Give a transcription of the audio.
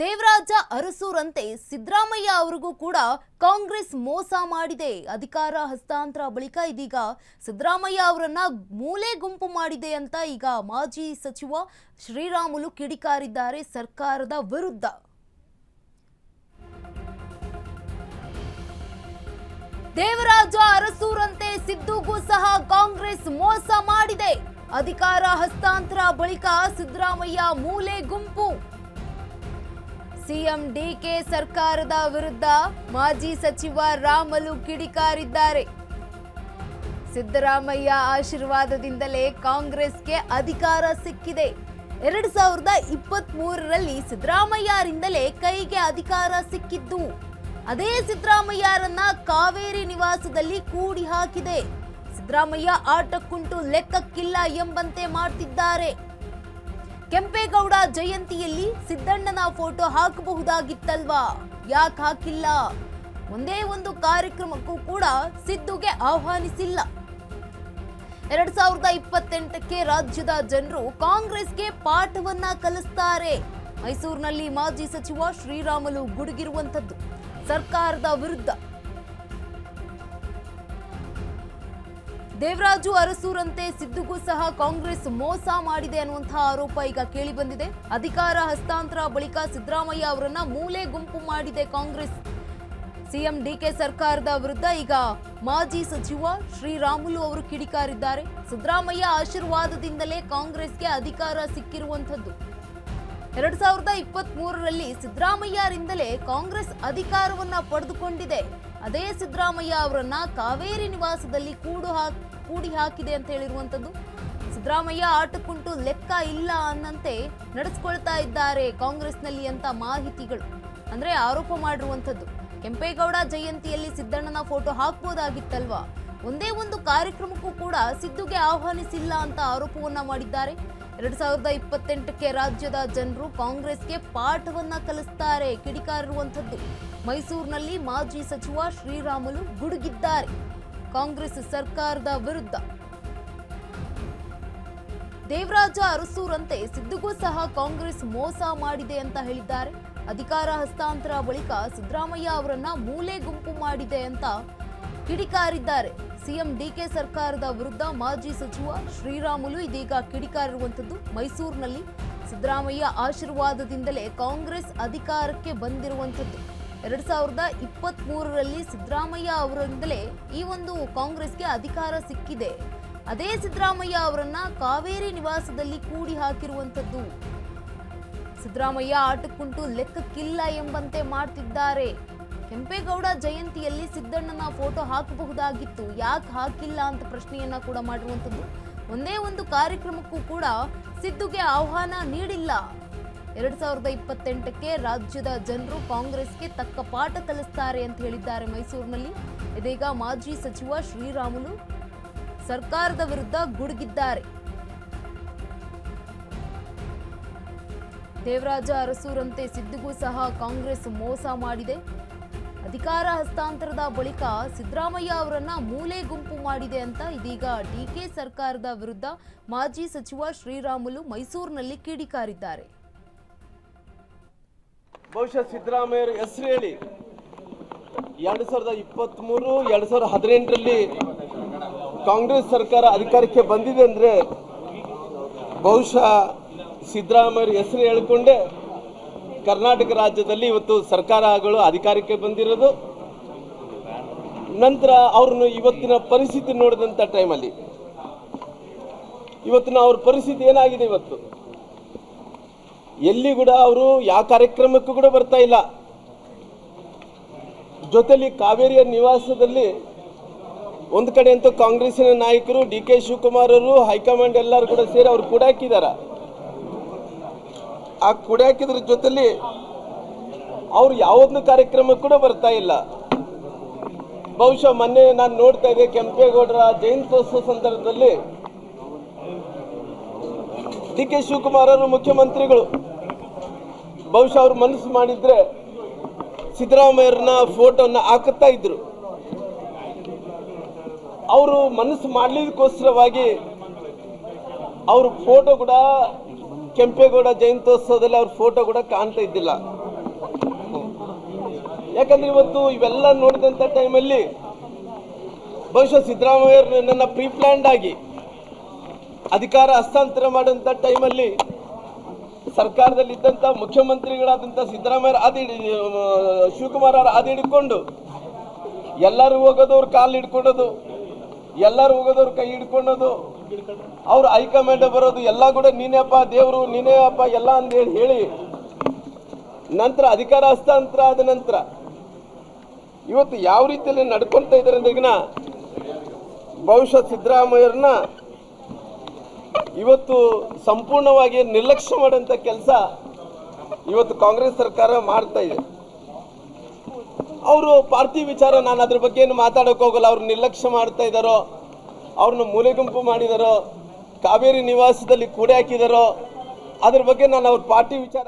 ದೇವರಾಜ ಅರಸೂರಂತೆ ಸಿದ್ದರಾಮಯ್ಯ ಅವರಿಗೂ ಕೂಡ ಕಾಂಗ್ರೆಸ್ ಮೋಸ ಮಾಡಿದೆ. ಅಧಿಕಾರ ಹಸ್ತಾಂತರ ಬಳಿಕ ಇದೀಗ ಸಿದ್ದರಾಮಯ್ಯ ಅವರನ್ನ ಮೂಲೆ ಗುಂಪು ಮಾಡಿದೆ ಅಂತ ಈಗ ಮಾಜಿ ಸಚಿವ ಶ್ರೀರಾಮುಲು ಕಿಡಿಕಾರಿದ್ದಾರೆ ಸರ್ಕಾರದ ವಿರುದ್ಧ. ದೇವರಾಜ ಅರಸೂರಂತೆ ಸಿದ್ದುಗೂ ಸಹ ಕಾಂಗ್ರೆಸ್ ಮೋಸ ಮಾಡಿದೆ. ಅಧಿಕಾರ ಹಸ್ತಾಂತರ ಬಳಿಕ ಸಿದ್ದರಾಮಯ್ಯ ಮೂಲೆ ಗುಂಪು. ಸಿಎಂ ಡಿಕೆ ಸರ್ಕಾರದ ವಿರುದ್ಧ ಮಾಜಿ ಸಚಿವ ರಾಮುಲು ಕಿಡಿಕಾರಿದ್ದಾರೆ. ಸಿದ್ದರಾಮಯ್ಯ ಆಶೀರ್ವಾದದಿಂದಲೇ ಕಾಂಗ್ರೆಸ್ಗೆ ಅಧಿಕಾರ ಸಿಕ್ಕಿದೆ. 2023ರಲ್ಲಿ ಸಿದ್ದರಾಮಯ್ಯರಿಂದಲೇ ಕೈಗೆ ಅಧಿಕಾರ ಸಿಕ್ಕಿದ್ದು. ಅದೇ ಸಿದ್ದರಾಮಯ್ಯರನ್ನ ಕಾವೇರಿ ನಿವಾಸದಲ್ಲಿ ಕೂಡಿ ಹಾಕಿದೆ. ಸಿದ್ದರಾಮಯ್ಯ ಆಟಕ್ಕುಂಟು ಲೆಕ್ಕಕ್ಕಿಲ್ಲ ಎಂಬಂತೆ ಮಾಡ್ತಿದ್ದಾರೆ. ಕೆಂಪೇಗೌಡ ಜಯಂತಿಯಲ್ಲಿ ಸಿದ್ದಣ್ಣನ ಫೋಟೋ ಹಾಕಬಹುದಾಗಿತ್ತಲ್ವಾ, ಯಾಕೆ ಹಾಕಿಲ್ಲ? ಒಂದೇ ಒಂದು ಕಾರ್ಯಕ್ರಮಕ್ಕೂ ಕೂಡ ಸಿದ್ದುಗೆ ಆಹ್ವಾನಿಸಿಲ್ಲ. 2028ಕ್ಕೆ ರಾಜ್ಯದ ಜನರು ಕಾಂಗ್ರೆಸ್ಗೆ ಪಾಠವನ್ನ ಕಲಿಸ್ತಾರೆ. ಮೈಸೂರಿನಲ್ಲಿ ಮಾಜಿ ಸಚಿವ ಶ್ರೀರಾಮುಲು ಗುಡುಗಿರುವಂತದ್ದು ಸರ್ಕಾರದ ವಿರುದ್ಧ. ದೇವರಾಜು ಅರಸೂರಂತೆ ಸಿದ್ದುಗೂ ಸಹ ಕಾಂಗ್ರೆಸ್ ಮೋಸ ಮಾಡಿದೆ ಅನ್ನುವಂತಹ ಆರೋಪ ಈಗ ಕೇಳಿ ಬಂದಿದೆ. ಅಧಿಕಾರ ಹಸ್ತಾಂತರ ಬಳಿಕ ಸಿದ್ದರಾಮಯ್ಯ ಅವರನ್ನ ಮೂಲೆ ಗುಂಪು ಮಾಡಿದೆ ಕಾಂಗ್ರೆಸ್. ಸಿಎಂ ಡಿಕೆ ಸರ್ಕಾರದ ವಿರುದ್ಧ ಈಗ ಮಾಜಿ ಸಚಿವ ಶ್ರೀರಾಮುಲು ಅವರು ಕಿಡಿಕಾರಿದ್ದಾರೆ. ಸಿದ್ದರಾಮಯ್ಯ ಆಶೀರ್ವಾದದಿಂದಲೇ ಕಾಂಗ್ರೆಸ್ಗೆ ಅಧಿಕಾರ ಸಿಕ್ಕಿರುವಂತದ್ದು. 2023ರಲ್ಲಿ ಸಿದ್ದರಾಮಯ್ಯರಿಂದಲೇ ಕಾಂಗ್ರೆಸ್ ಅಧಿಕಾರವನ್ನ ಪಡೆದುಕೊಂಡಿದೆ. ಅದೇ ಸಿದ್ದರಾಮಯ್ಯ ಅವರನ್ನ ಕಾವೇರಿ ನಿವಾಸದಲ್ಲಿ ಕೂಡಿ ಹಾಕಿದೆ ಅಂತ ಹೇಳಿರುವಂತದ್ದು. ಸಿದ್ದರಾಮಯ್ಯ ಆಟಕ್ಕುಂಟು ಲೆಕ್ಕ ಇಲ್ಲ ಅನ್ನಂತೆ ನಡೆಸ್ಕೊಳ್ತಾ ಇದ್ದಾರೆ ಕಾಂಗ್ರೆಸ್ನಲ್ಲಿ ಅಂತ ಮಾಹಿತಿಗಳು, ಅಂದ್ರೆ ಆರೋಪ ಮಾಡಿರುವಂತದ್ದು. ಕೆಂಪೇಗೌಡ ಜಯಂತಿಯಲ್ಲಿ ಸಿದ್ದಣ್ಣನ ಫೋಟೋ ಹಾಕ್ಬೋದಾಗಿತ್ತಲ್ವಾ, ಒಂದೇ ಒಂದು ಕಾರ್ಯಕ್ರಮಕ್ಕೂ ಕೂಡ ಸಿದ್ದುಗೆ ಆಹ್ವಾನಿಸಿಲ್ಲ ಅಂತ ಆರೋಪವನ್ನ ಮಾಡಿದ್ದಾರೆ. 2028ಕ್ಕೆ ರಾಜ್ಯದ ಜನರು ಕಾಂಗ್ರೆಸ್ಗೆ ಪಾಠವನ್ನ ಕಲಿಸ್ತಾರೆ ಕಿಡಿಕಾರಿರುವಂತದ್ದು. ಮೈಸೂರಿನಲ್ಲಿ ಮಾಜಿ ಸಚಿವ ಶ್ರೀರಾಮುಲು ಗುಡುಗಿದ್ದಾರೆ ಕಾಂಗ್ರೆಸ್ ಸರ್ಕಾರದ ವಿರುದ್ಧ. ದೇವರಾಜ ಅರಸೂರಂತೆ ಸಿದ್ದುಗೂ ಸಹ ಕಾಂಗ್ರೆಸ್ ಮೋಸ ಮಾಡಿದೆ ಅಂತ ಹೇಳಿದ್ದಾರೆ. ಅಧಿಕಾರ ಹಸ್ತಾಂತರ ಬಳಿಕ ಸಿದ್ದರಾಮಯ್ಯ ಅವರನ್ನ ಮೂಲೆ ಗುಂಪು ಮಾಡಿದೆ ಅಂತ ಕಿಡಿಕಾರಿದ್ದಾರೆ. ಸಿಎಂ ಡಿಕೆ ಸರ್ಕಾರದ ವಿರುದ್ಧ ಮಾಜಿ ಸಚಿವ ಶ್ರೀರಾಮುಲು ಇದೀಗ ಕಿಡಿಕಾರಿರುವಂತದ್ದು. ಮೈಸೂರಿನಲ್ಲಿ ಸಿದ್ದರಾಮಯ್ಯ ಆಶೀರ್ವಾದದಿಂದಲೇ ಕಾಂಗ್ರೆಸ್ ಅಧಿಕಾರಕ್ಕೆ ಬಂದಿರುವಂತದ್ದು. 2023ರಲ್ಲಿ ಸಿದ್ದರಾಮಯ್ಯ ಅವರಿಂದಲೇ ಈ ಒಂದು ಕಾಂಗ್ರೆಸ್ಗೆ ಅಧಿಕಾರ ಸಿಕ್ಕಿದೆ. ಅದೇ ಸಿದ್ದರಾಮಯ್ಯ ಅವರನ್ನ ಕಾವೇರಿ ನಿವಾಸದಲ್ಲಿ ಕೂಡಿ ಹಾಕಿರುವಂತದ್ದು. ಸಿದ್ದರಾಮಯ್ಯ ಆಟಕ್ಕುಂಟು ಲೆಕ್ಕಕ್ಕಿಲ್ಲ ಎಂಬಂತೆ ಮಾಡ್ತಿದ್ದಾರೆ. ಕೆಂಪೇಗೌಡ ಜಯಂತಿಯಲ್ಲಿ ಸಿದ್ದಣ್ಣನ ಫೋಟೋ ಹಾಕಬಹುದಾಗಿತ್ತು, ಯಾಕೆ ಹಾಕಿಲ್ಲ ಅಂತ ಪ್ರಶ್ನೆಯನ್ನ ಕೂಡ ಮಾಡಿರುವಂತದ್ದು. ಒಂದೇ ಒಂದು ಕಾರ್ಯಕ್ರಮಕ್ಕೂ ಕೂಡ ಸಿದ್ದುಗೆ ಆಹ್ವಾನ ನೀಡಿಲ್ಲ. 2028ಕ್ಕೆ ರಾಜ್ಯದ ಜನರು ಕಾಂಗ್ರೆಸ್ಗೆ ತಕ್ಕ ಪಾಠ ಕಲಿಸ್ತಾರೆ ಅಂತ ಹೇಳಿದ್ದಾರೆ ಮೈಸೂರಿನಲ್ಲಿ. ಇದೀಗ ಮಾಜಿ ಸಚಿವ ಶ್ರೀರಾಮುಲು ಸರ್ಕಾರದ ವಿರುದ್ಧ ಗುಡುಗಿದ್ದಾರೆ. ದೇವರಾಜ ಅರಸೂರಂತೆ ಸಿದ್ದುಗೂ ಸಹ ಕಾಂಗ್ರೆಸ್ ಮೋಸ ಮಾಡಿದೆ. ಅಧಿಕಾರ ಹಸ್ತಾಂತರದ ಬಳಿಕ ಸಿದ್ದರಾಮಯ್ಯ ಅವರನ್ನ ಮೂಲೆ ಗುಂಪು ಮಾಡಿದೆ ಅಂತ ಇದೀಗ ಡಿಕೆ ಸರ್ಕಾರದ ವಿರುದ್ಧ ಮಾಜಿ ಸಚಿವ ಶ್ರೀರಾಮುಲು ಮೈಸೂರಿನಲ್ಲಿ ಕಿಡಿಕಾರಿದ್ದಾರೆ. ಬಹುಶಃ ಸಿದ್ದರಾಮಯ್ಯರ ಹೆಸರು ಹೇಳಿ 2023 2018ರಲ್ಲಿ ಕಾಂಗ್ರೆಸ್ ಸರ್ಕಾರ ಅಧಿಕಾರಕ್ಕೆ ಬಂದಿದೆ ಅಂದ್ರೆ ಬಹುಶಃ ಸಿದ್ದರಾಮಯ್ಯರ ಹೆಸರು ಹೇಳಿಕೊಂಡೇ ಕರ್ನಾಟಕ ರಾಜ್ಯದಲ್ಲಿ ಇವತ್ತು ಸರ್ಕಾರಗಳು ಅಧಿಕಾರಕ್ಕೆ ಬಂದಿರೋದು. ನಂತರ ಅವ್ರನ್ನು ಇವತ್ತಿನ ಪರಿಸ್ಥಿತಿ ನೋಡಿದಂಥ ಟೈಮಲ್ಲಿ ಇವತ್ತಿನ ಅವ್ರ ಪರಿಸ್ಥಿತಿ ಏನಾಗಿದೆ, ಇವತ್ತು ಎಲ್ಲಿ ಕೂಡ ಅವರು ಯಾವ ಕಾರ್ಯಕ್ರಮಕ್ಕೂ ಕೂಡ ಬರ್ತಾ ಇಲ್ಲ. ಜೊತೆಲಿ ಕಾವೇರಿಯ ನಿವಾಸದಲ್ಲಿ ಒಂದು ಕಡೆ ಅಂತೂ ಕಾಂಗ್ರೆಸ್ಸಿನ ನಾಯಕರು ಡಿ ಕೆ ಶಿವಕುಮಾರ್ ಅವರು ಹೈಕಮಾಂಡ್ ಎಲ್ಲರೂ ಕೂಡ ಸೇರಿ ಅವ್ರು ಕೂಡ ಹಾಕಿದಾರ. ಆ ಕುಡಿ ಹಾಕಿದ್ರ ಜೊತೆಲಿ ಅವ್ರು ಯಾವುದನ್ನು ಕಾರ್ಯಕ್ರಮ ಕೂಡ ಬರ್ತಾ ಇಲ್ಲ. ಬಹುಶಃ ಮೊನ್ನೆ ನಾನು ನೋಡ್ತಾ ಇದ್ದೆ, ಕೆಂಪೇಗೌಡರ ಜಯಂತ್ಯೋತ್ಸವ ಸಂದರ್ಭದಲ್ಲಿ ಡಿ ಕೆ ಶಿವಕುಮಾರ್ ಅವರು ಮುಖ್ಯಮಂತ್ರಿಗಳು ಬಹುಶಃ ಅವ್ರು ಮನಸ್ಸು ಮಾಡಿದ್ರೆ ಸಿದ್ದರಾಮಯ್ಯರನ್ನ ಫೋಟೋನ ಹಾಕುತ್ತಾ ಇದ್ರು. ಅವರು ಮನಸ್ಸು ಮಾಡಲಿದಕ್ಕೋಸ್ಕರವಾಗಿ ಅವ್ರ ಫೋಟೋ ಕೂಡ ಕೆಂಪೇಗೌಡ ಜಯಂತ್ಯೋತ್ಸವದಲ್ಲಿ ಅವ್ರ ಫೋಟೋ ಕೂಡ ಕಾಣ್ತಾ ಇದ್ದಿಲ್ಲ. ಯಾಕಂದ್ರೆ ಇವತ್ತು ಇವೆಲ್ಲ ನೋಡಿದಂಥ ಟೈಮಲ್ಲಿ ಬಹುಶಃ ಸಿದ್ದರಾಮಯ್ಯ ನನ್ನ ಪ್ರೀ ಪ್ಲ್ಯಾಂಡ್ ಆಗಿ ಅಧಿಕಾರ ಹಸ್ತಾಂತರ ಮಾಡಿದಂಥ ಟೈಮಲ್ಲಿ ಸರ್ಕಾರದಲ್ಲಿದ್ದಂಥ ಮುಖ್ಯಮಂತ್ರಿಗಳಾದಂಥ ಸಿದ್ದರಾಮಯ್ಯ ಶಿವಕುಮಾರ್ ಅವರು ಹಾದಿ ಹಿಡ್ಕೊಂಡು ಎಲ್ಲರೂ ಹೋಗೋದವ್ರು ಕಾಲು ಹಿಡ್ಕೊಳ್ಳೋದು, ಎಲ್ಲರೂ ಹೋಗೋದವ್ರು ಕೈ ಹಿಡ್ಕೊಳ್ಳೋದು, ಅವ್ರು ಹೈಕಮಾಂಡ್ ಬರೋದು, ಎಲ್ಲ ಕೂಡ ನೀನೇಪ್ಪ ದೇವರು, ನೀನೇ ಅಪ್ಪ ಎಲ್ಲ ಅಂತ ಹೇಳಿ ನಂತರ ಅಧಿಕಾರ ಹಸ್ತಾಂತರ ಆದ ನಂತರ ಇವತ್ತು ಯಾವ ರೀತಿಯಲ್ಲಿ ನಡ್ಕೊಳ್ತಾ ಇದ್ದಾರೆ ಅಂದ್ರೆಗಿನ ಬಹುಶಃ ಸಿದ್ದರಾಮಯ್ಯರನ್ನ ಇವತ್ತು ಸಂಪೂರ್ಣವಾಗಿ ನಿರ್ಲಕ್ಷ್ಯ ಮಾಡೋಂಥ ಕೆಲಸ ಇವತ್ತು ಕಾಂಗ್ರೆಸ್ ಸರ್ಕಾರ ಮಾಡ್ತಾ ಇದೆ. ಅವರು ಪಾರ್ಟಿ ವಿಚಾರ ನಾನು ಅದ್ರ ಬಗ್ಗೆ ಏನು ಮಾತಾಡೋಕೆ ಹೋಗಲ್ಲ. ಅವ್ರು ನಿರ್ಲಕ್ಷ್ಯ ಮಾಡ್ತಾ ಇದ್ದಾರೋ, ಅವ್ರನ್ನ ಮೂಲೆಗುಂಪು ಮಾಡಿದಾರೋ, ಕಾವೇರಿ ನಿವಾಸದಲ್ಲಿ ಕೂಡೆ ಹಾಕಿದಾರೋ, ಅದ್ರ ಬಗ್ಗೆ ನಾನು ಅವ್ರ ಪಾರ್ಟಿ ವಿಚಾರ